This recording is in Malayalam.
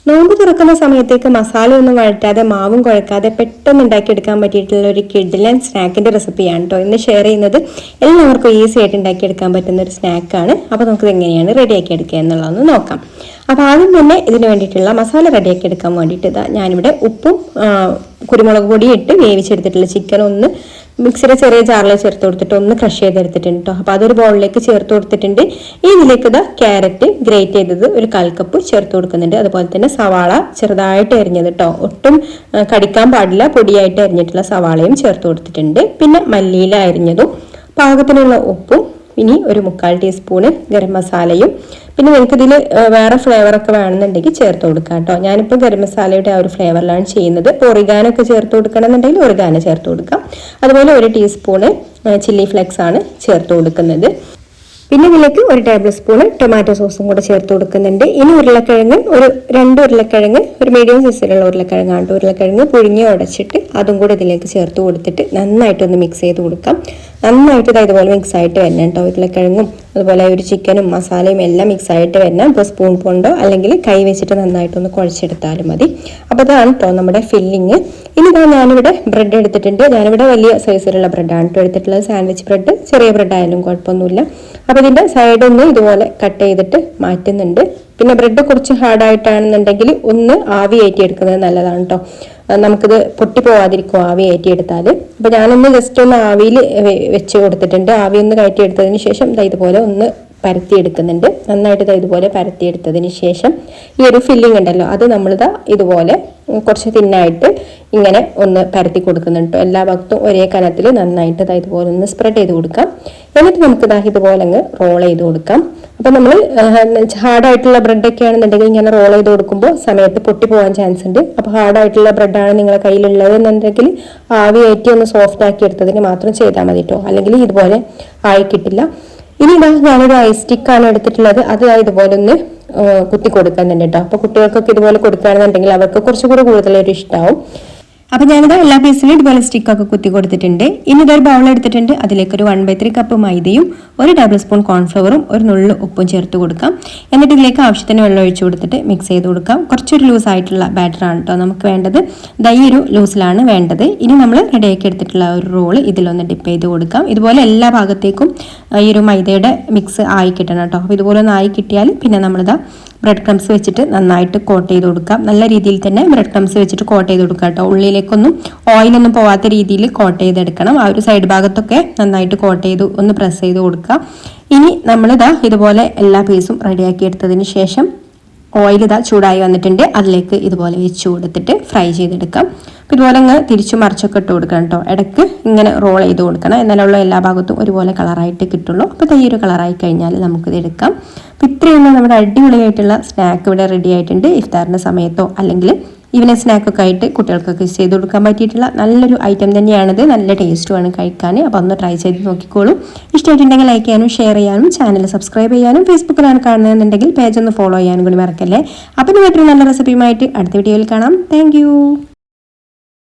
നോമ്പ് തുറക്കുന്ന സമയത്തേക്ക് മസാല ഒന്നും വഴറ്റാതെ മാവും കുഴക്കാതെ പെട്ടെന്ന് ഉണ്ടാക്കിയെടുക്കാൻ പറ്റിയിട്ടുള്ള ഒരു കിഡിലൻ സ്നാക്കിന്റെ റെസിപ്പിയാണ് കേട്ടോ ഇന്ന് ഷെയർ ചെയ്യുന്നത്. എല്ലാവർക്കും ഈസി ആയിട്ട് ഉണ്ടാക്കിയെടുക്കാൻ പറ്റുന്ന ഒരു സ്നാക്കാണ്. അപ്പോൾ നമുക്കിത് എങ്ങനെയാണ് റെഡിയാക്കി എടുക്കുക എന്നുള്ളതൊന്ന് നോക്കാം. അപ്പോൾ ആദ്യം തന്നെ ഇതിന് വേണ്ടിയിട്ടുള്ള മസാല റെഡിയാക്കി എടുക്കാൻ വേണ്ടിയിട്ട് ഞാനിവിടെ ഉപ്പും കുരുമുളക് പൊടിയും ഇട്ട് വേവിച്ചെടുത്തിട്ടുള്ള ചിക്കൻ ഒന്ന് മിക്സിയുടെ ചെറിയ ജാറിൽ ചേർത്ത് കൊടുത്തിട്ട് ഒന്ന് ക്രഷ് ചെയ്തെടുത്തിട്ടുണ്ട് കേട്ടോ. അപ്പോൾ അതൊരു ബൗളിലേക്ക് ചേർത്ത് കൊടുത്തിട്ടുണ്ട്. ഇതിലേക്ക് ക്യാരറ്റ് ഗ്രേറ്റ് ചെയ്തത് ഒരു 1/4 കപ്പ് ചേർത്ത് കൊടുക്കുന്നുണ്ട്. അതുപോലെ തന്നെ സവാള ചെറുതായിട്ട് അരിഞ്ഞത് കേട്ടോ, ഒട്ടും കടിക്കാൻ പാടില്ല, പൊടിയായിട്ട് അരിഞ്ഞിട്ടുള്ള സവാളയും ചേർത്ത് കൊടുത്തിട്ടുണ്ട്. പിന്നെ മല്ലിയില അരിഞ്ഞതും പാകത്തിനുള്ള ഉപ്പും ഇനി ഒരു 1/4 ടീസ്പൂണ് ഗരം മസാലയും പിന്നെ നിങ്ങൾക്കിതിൽ വേറെ ഫ്ലേവറൊക്കെ വേണമെന്നുണ്ടെങ്കിൽ ചേർത്ത് കൊടുക്കാം കേട്ടോ. ഞാനിപ്പോൾ ഗരം മസാലയുടെ ആ ഒരു ഫ്ലേവറിലാണ് ചെയ്യുന്നത്. ഇപ്പോൾ ഒറിഗാനൊക്കെ ചേർത്ത് കൊടുക്കണമെന്നുണ്ടെങ്കിൽ ഒറിഗാനോ ചേർത്ത് കൊടുക്കാം. അതുപോലെ 1 ടീസ്പൂണ് ചില്ലി ഫ്ലെക്സ് ആണ് ചേർത്ത് കൊടുക്കുന്നത്. പിന്നെ ഇതിലേക്ക് 1 ടേബിൾ സ്പൂൺ ടൊമാറ്റോ സോസും കൂടെ ചേർത്ത് കൊടുക്കുന്നുണ്ട്. ഇനി ഉരുളക്കിഴങ്ങ് ഒരു 2 ഉരുളക്കിഴങ്ങ്, ഒരു മീഡിയം സൈസിലുള്ള ഉരുളക്കിഴങ്ങാണ്. ഉരുളക്കിഴങ്ങ് പുഴുങ്ങി ഉടച്ചിട്ട് അതും കൂടെ ഇതിലേക്ക് ചേർത്ത് കൊടുത്തിട്ട് നന്നായിട്ടൊന്ന് മിക്സ് ചെയ്ത് കൊടുക്കാം. നന്നായിട്ട് ഇതുപോലെ മിക്സ് ആയിട്ട് വരണം കേട്ടോ. ഉരുളക്കിഴങ്ങും അതുപോലെ ഒരു ചിക്കനും മസാലയും എല്ലാം മിക്സ് ആയിട്ട് വരണം. ഇപ്പോൾ സ്പൂൺ കൊണ്ടോ അല്ലെങ്കിൽ കൈ വെച്ചിട്ട് നന്നായിട്ടൊന്ന് കുഴച്ചെടുത്താലും മതി. അപ്പോൾ അതാണ് കേട്ടോ നമ്മുടെ ഫില്ലിങ്. ഇനി ഞാനിവിടെ ബ്രെഡ് എടുത്തിട്ടുണ്ട്. ഞാനിവിടെ വലിയ സൈസിലുള്ള ബ്രെഡാണ് കേട്ടോ എടുത്തിട്ടുള്ളത്. സാൻഡ്വിച്ച് ബ്രെഡ്, ചെറിയ ബ്രെഡ് ആയാലും കുഴപ്പമൊന്നുമില്ല. അപ്പോൾ ഇതിൻ്റെ സൈഡൊന്ന് ഇതുപോലെ കട്ട് ചെയ്തിട്ട് മാറ്റുന്നുണ്ട്. പിന്നെ ബ്രെഡ് കുറച്ച് ഹാർഡായിട്ടാണെന്നുണ്ടെങ്കിൽ ഒന്ന് ആവി കയറ്റി എടുക്കുന്നത് നല്ലതാണ് കേട്ടോ. നമുക്കിത് പൊട്ടി പോവാതിരിക്കും ആവി കയറ്റി എടുത്താൽ. അപ്പോൾ ഞാനൊന്ന് ജസ്റ്റ് ഒന്ന് ആവിയിൽ വെച്ച് കൊടുത്തിട്ടുണ്ട്. ആവി ഒന്ന് കയറ്റി എടുത്തതിന് ശേഷം ഇതുപോലെ ഒന്ന് പരത്തിയെടുക്കുന്നുണ്ട്. നന്നായിട്ട് ഇതുപോലെ പരത്തിയെടുത്തതിന് ശേഷം ഈ ഒരു ഫില്ലിംഗ് ഉണ്ടല്ലോ, അത് നമ്മളിതാ ഇതുപോലെ കുറച്ച് തിന്നായിട്ട് ഇങ്ങനെ ഒന്ന് പരത്തി കൊടുക്കുന്നുണ്ട്. എല്ലാ ഭാഗത്തും ഒരേ കനത്തിൽ നന്നായിട്ട് ഇതുപോലെ ഒന്ന് സ്പ്രെഡ് ചെയ്ത് കൊടുക്കാം. എന്നിട്ട് നമുക്ക് ഇതുപോലെ അങ്ങ് റോൾ ചെയ്ത് കൊടുക്കാം. അപ്പം നമ്മൾ ഹാർഡായിട്ടുള്ള ബ്രെഡൊക്കെ ആണെന്നുണ്ടെങ്കിൽ ഇങ്ങനെ റോൾ ചെയ്ത് കൊടുക്കുമ്പോൾ സമയത്ത് പൊട്ടി പോകാൻ ചാൻസ് ഉണ്ട്. അപ്പോൾ ഹാർഡായിട്ടുള്ള ബ്രെഡാണ് നിങ്ങളുടെ കയ്യിലുള്ളത് എന്നുണ്ടെങ്കിൽ ആവി കയറ്റി ഒന്ന് സോഫ്റ്റ് ആക്കി എടുത്തതിന് മാത്രം ചെയ്താൽ മതി കേട്ടോ. അല്ലെങ്കിൽ ഇതുപോലെ ആയി കിട്ടില്ല. ഇനി ഞാനൊരു ഐസ് സ്റ്റിക്കാണ് എടുത്തിട്ടുള്ളത്. അത് ഇതുപോലെ ഒന്ന് കുത്തി കൊടുക്കുന്നുണ്ട് കേട്ടോ. അപ്പോൾ കുട്ടികൾക്കൊക്കെ ഇതുപോലെ കൊടുക്കുകയാണെന്നുണ്ടെങ്കിൽ അവർക്ക് കുറച്ചുകൂടി കൂടുതലൊരു ഇഷ്ടമാവും. അപ്പോൾ ഞാനിത് എല്ലാ പീസിലും ഇതുപോലെ സ്റ്റിക്കൊക്കെ കുത്തി കൊടുത്തിട്ടുണ്ട്. ഇനി ഇതൊരു ബൗൾ എടുത്തിട്ടുണ്ട്. അതിലേക്കൊരു 1/3 കപ്പ് മൈദയും 1 ടേബിൾ സ്പൂൺ കോൺഫ്ലവറും ഒരു നുള്ളു ഉപ്പും ചേർത്ത് കൊടുക്കാം. എന്നിട്ട് ഇതിലേക്ക് ആവശ്യത്തിന് വെള്ളം ഒഴിച്ചു കൊടുത്തിട്ട് മിക്സ് ചെയ്ത് കൊടുക്കാം. കുറച്ചൊരു ലൂസ് ആയിട്ടുള്ള ബാറ്ററാണ് കേട്ടോ നമുക്ക് വേണ്ടത്. ഈ ഒരു ലൂസിലാണ് വേണ്ടത്. ഇനി നമ്മൾ റെഡിയാക്കി എടുത്തിട്ടുള്ള ഒരു റോള് ഇതിലൊന്ന് ഡിപ്പ് ചെയ്ത് കൊടുക്കാം. ഇതുപോലെ എല്ലാ ഭാഗത്തേക്കും ഈ ഒരു മൈദയുടെ മിക്സ് ആയി കിട്ടണം കേട്ടോ. അപ്പോൾ ഇതുപോലെ ഒന്ന് ആയി കിട്ടിയാൽ പിന്നെ നമ്മളിതാ ബ്രെഡ് ക്രംസ് വെച്ചിട്ട് നന്നായിട്ട് കോട്ട് ചെയ്ത് കൊടുക്കാം. നല്ല രീതിയിൽ തന്നെ ബ്രെഡ് ക്രംസ് വെച്ചിട്ട് കോട്ട് ചെയ്ത് കൊടുക്കാം കേട്ടോ. ഉള്ളിലേക്കൊന്നും ഓയിലൊന്നും പോവാത്ത രീതിയിൽ കോട്ട് ചെയ്തെടുക്കണം. ആ ഒരു സൈഡ് ഭാഗത്തൊക്കെ നന്നായിട്ട് കോട്ട് ചെയ്ത് ഒന്ന് പ്രസ് ചെയ്ത് കൊടുക്കാം. ഇനി നമ്മളിതാ ഇതുപോലെ എല്ലാ പീസും റെഡിയാക്കി എടുത്തതിന് ശേഷം ഓയിൽ ചൂടായി വന്നിട്ടുണ്ട്. അതിലേക്ക് ഇതുപോലെ വെച്ച് കൊടുത്തിട്ട് ഫ്രൈ ചെയ്തെടുക്കാം. അപ്പോൾ ഇതുപോലെ അങ്ങ് തിരിച്ചു മറിച്ചൊക്കെ ഇട്ട് കൊടുക്കണം കേട്ടോ. ഇടയ്ക്ക് ഇങ്ങനെ റോൾ ചെയ്ത് കൊടുക്കണം. എന്നാലുള്ള എല്ലാ ഭാഗത്തും ഒരുപോലെ കളറായിട്ട് കിട്ടുള്ളൂ. അപ്പോൾ ഈ ഒരു കളറായി കഴിഞ്ഞാൽ നമുക്കിത് എടുക്കാം. അപ്പോൾ ഇത്രയൊന്നും നമ്മുടെ അടിപൊളിയായിട്ടുള്ള സ്നാക്ക് ഇവിടെ റെഡി ആയിട്ടുണ്ട്. ഇഫ്താറിൻ്റെ സമയത്തോ അല്ലെങ്കിൽ ഈവനിങ് സ്നാക്കൊക്കെ ആയിട്ട് കുട്ടികൾക്കൊക്കെ ചെയ്ത് കൊടുക്കാൻ പറ്റിയിട്ടുള്ള നല്ലൊരു ഐറ്റം തന്നെയാണിത്. നല്ല ടേസ്റ്റുമാണ് കഴിക്കാൻ. അപ്പോൾ ഒന്ന് ട്രൈ ചെയ്ത് നോക്കിക്കോളൂ. ഇഷ്ടമായിട്ടുണ്ടെങ്കിൽ ലൈക്ക് ചെയ്യാനും ഷെയർ ചെയ്യാനും ചാനൽ സബ്സ്ക്രൈബ് ചെയ്യാനും ഫേസ്ബുക്കിലാണ് കാണുന്നതെന്നുണ്ടെങ്കിൽ പേജ് ഒന്ന് ഫോളോ ചെയ്യാനും കൂടി മറക്കല്ലേ. അപ്പോൾ മറ്റൊരു നല്ല റെസിപ്പിയുമായിട്ട് അടുത്ത വീഡിയോയിൽ കാണാം. താങ്ക്